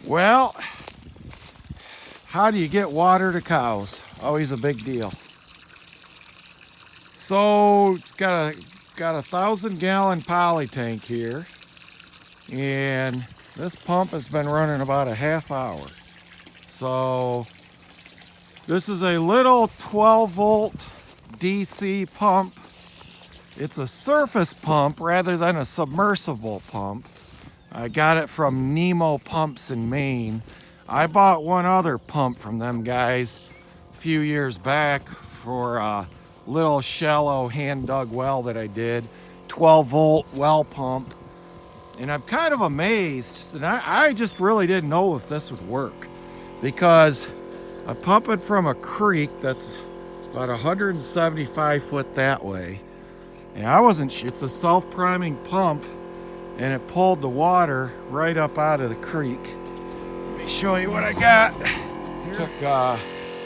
Well, how do you get water to cows? Always a big deal. So it's got a 1,000-gallon poly tank here, and this pump has been running about a half hour. So this is a little 12-volt DC pump. It's a surface pump rather than a submersible pump. I got it from Nemo Pumps in Maine. I bought one other pump from them guys a few years back for a little shallow hand dug well that I did, 12-volt well pump. And I'm kind of amazed, and I just really didn't know if this would work, because I'm pumping from a creek that's about 175 foot that way. And I wasn't, it's a self-priming pump, and it pulled the water right up out of the creek. Let me show you what I got. Took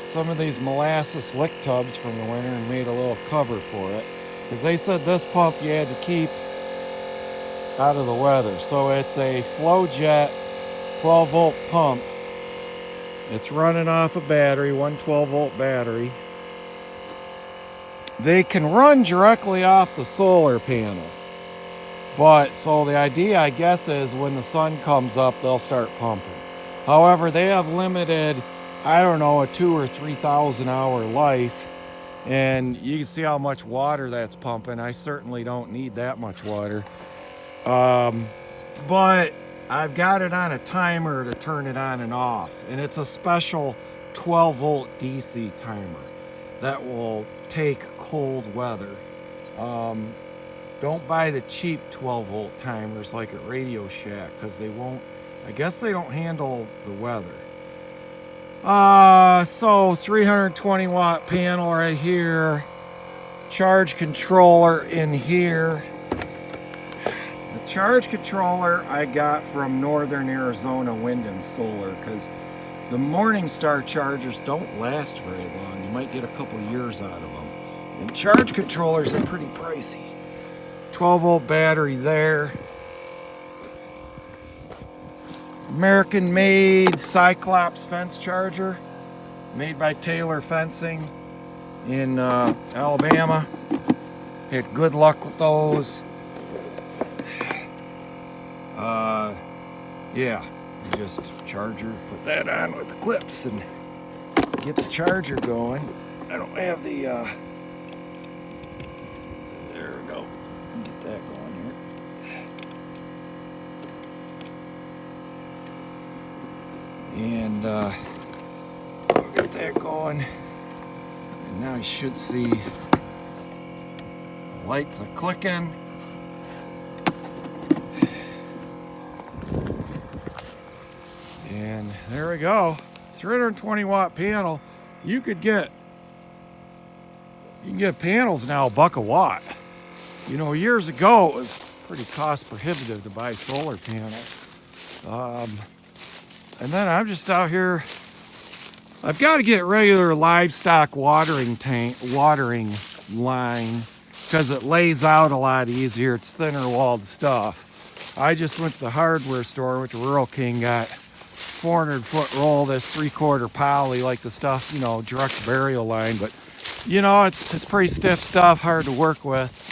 some of these molasses lick tubs from the winter and made a little cover for it, because they said this pump you had to keep out of the weather. So it's a FlowJet 12-volt pump. It's running off a battery, one 12-volt battery. They can run directly off the solar panel, but so the idea, I guess, is when the sun comes up, they'll start pumping. However, they have limited, I don't know, a 2,000 or 3,000 hour life, and you can see how much water that's pumping. I certainly don't need that much water, but I've got it on a timer to turn it on and off, and it's a special 12-volt DC timer that will take cold weather. Don't buy the cheap 12-volt timers like at Radio Shack, because they won't, I guess they don't handle the weather. So 320 watt panel right here, charge controller in here. The charge controller I got from Northern Arizona Wind and Solar, because the Morningstar chargers don't last very long. You might get a couple years out of them. And charge controllers are pretty pricey. 12-volt battery there. American-made Cyclops fence charger, made by Taylor Fencing in Alabama. Had good luck with those. Yeah, you just charger, put that on with the clips and get the charger going. I don't have the, there we go, get that going here. And we'll get that going. And now you should see the lights are clicking. And there we go, 320 watt panel. You can get panels now $1 a watt. You know, years ago it was pretty cost prohibitive to buy solar panels. And then I'm just out here, I've got to get regular livestock watering line, because it lays out a lot easier. It's thinner walled stuff. I just went to the hardware store, went to Rural King, got 400-foot roll, this 3/4 poly, like the stuff, you know, direct burial line, but you know, it's pretty stiff stuff, hard to work with.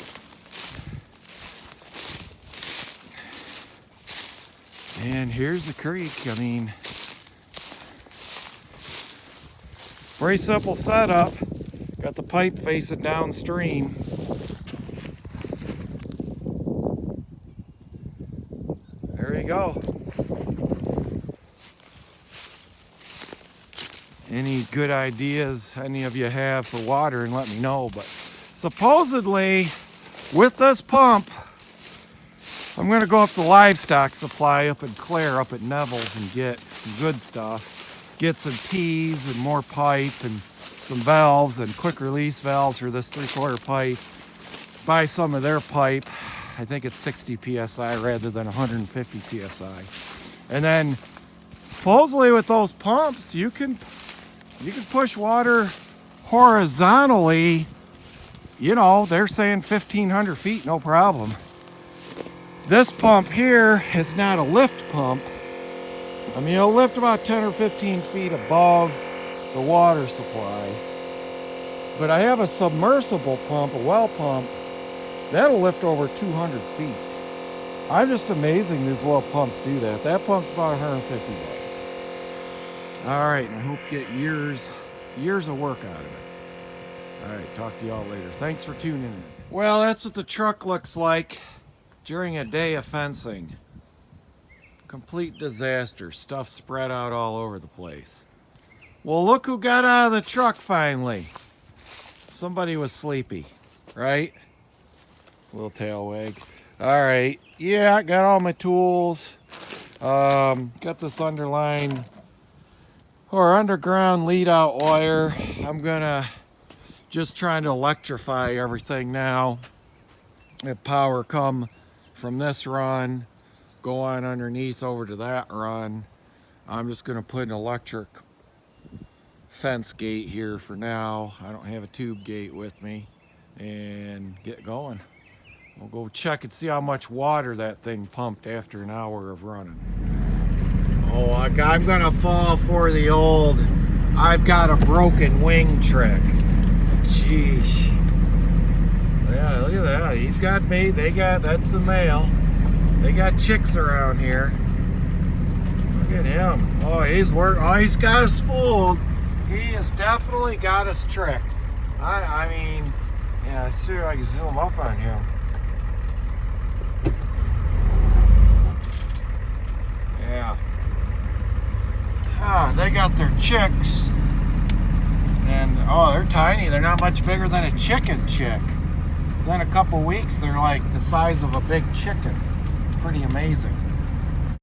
And here's the creek. I mean, very simple setup. Got the pipe facing downstream. There you go. Any good ideas any of you have for watering, let me know. But supposedly with this pump, I'm going to go up the livestock supply up in Clare, up at Neville's, and get some good stuff. Get some tees and more pipe and some valves and quick release valves for this 3/4 pipe. Buy some of their pipe. I think it's 60 PSI rather than 150 PSI. And then supposedly with those pumps, you can push water horizontally. You know, they're saying 1,500 feet, no problem. This pump here is not a lift pump. I mean, it'll lift about 10 or 15 feet above the water supply. But I have a submersible pump, a well pump, that'll lift over 200 feet. I'm just amazing these little pumps do that. That pump's about $150. All right, and I hope you get years of work out of it. All right, talk to y'all later. Thanks for tuning in. Well, that's what the truck looks like during a day of fencing. Complete disaster. Stuff spread out all over the place. Well, look who got out of the truck finally. Somebody was sleepy, right? Little tail wag. All right, yeah, got all my tools. Got this underground lead out wire. I'm gonna just trying to electrify everything now. If power come from this run, go on underneath over to that run. I'm just gonna put an electric fence gate here for now. I don't have a tube gate with me, and get going. We'll go check and see how much water that thing pumped after an hour of running. Oh, I'm gonna fall for the old I've got a broken wing trick. Jeez. Yeah, look at that. He's got me. That's the male. They got chicks around here. Look at him. Oh, he's got us fooled. He has definitely got us tricked. I mean, yeah, let's see if I can zoom up on him. Yeah. They got their chicks. And, oh, they're tiny. They're not much bigger than a chicken chick. Then a couple weeks, they're like the size of a big chicken. Pretty amazing.